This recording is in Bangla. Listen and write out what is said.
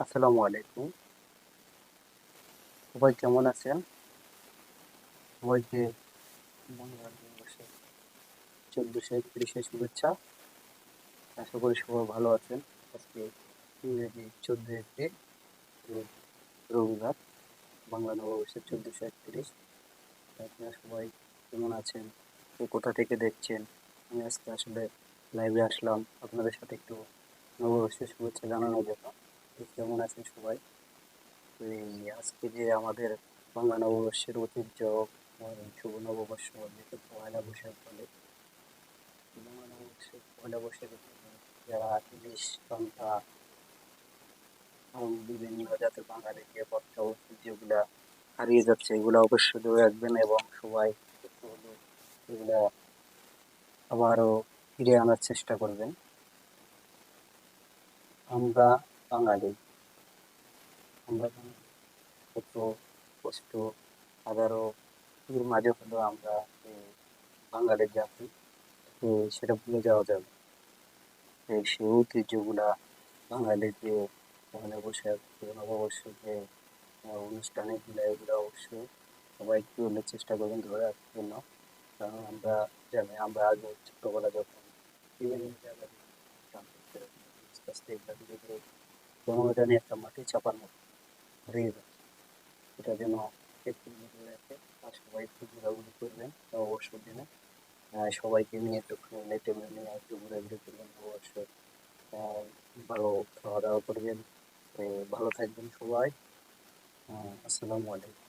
আসসালামু আলাইকুম। সবাই কেমন আছেন? সবাইকে বাংলা নববর্ষের 1431 শুভেচ্ছা। আশা করি সবাই ভালো আছেন। আজকে ইংরেজি 14 এপ্রিল, রোজ রবিবার, বাংলা নববর্ষের 1431। আপনারা সবাই কেমন আছেন? কে কোথা থেকে দেখছেন? আমি আজকে আসলে লাইভে আসলাম আপনাদের সাথে একটু নববর্ষের শুভেচ্ছা জানানোর জন্য। তো কেমন আছেন সবাই? তো এই আজকে যে আমাদের বাংলা নববর্ষের ঐতিহ্য, শুভ নববর্ষ, যেটা পয়লা বৈশাখ বলে, বাংলা নববর্ষের পয়লা বৈশাখের দিন যারা ইলিশ, পান্তা, বিভিন্ন জাতের বাঙালির যে ভর্তা যেগুলা হারিয়ে যাচ্ছে, এগুলা অবশ্যই ধরে রাখবেন এবং সবাই একটু হলেও এগুলা আবারও ফিরে আনার চেষ্টা করবেন। আমরা বাঙালি, আমরা বাঙালি, কত কষ্ট, হাজারো এর মাঝে হলেও আমরা বাঙালির জাতি, তো সেটা ভুলে যাওয়া যাবে না। সেই ঐতিহ্যগুলা, বাঙালির যে পয়লা বৈশাখ, নববর্ষের যে অনুষ্ঠান, এগুলো অবশ্যই সবাই একটু হলেও চেষ্টা করবেন ধরে রাখার জন্য। কারণ আমরা জানি, আমরা আগে ছোটবেলা যখন বিভিন্ন জায়গা থেকে জানতাম, আস্তে আস্তে এগুলা ধীরে ধীরে কেমন জানি একটা মাটি চাপার মতো হারিয়ে যাচ্ছে। এটা যেন একটু ধরে রাখে, আর সবাই একটু ঘোরাঘুরি করবেন নববর্ষের দিনে। সবাইকে নিয়ে একটু ফ্যামিলি টেমিলি নিয়ে একটু ঘোরাঘুরি করবেন নববর্ষে। আহ, ভালো খাওয়া দাওয়া করবেন। ভালো থাকবেন সবাই। আসসালামু আলাইকুম।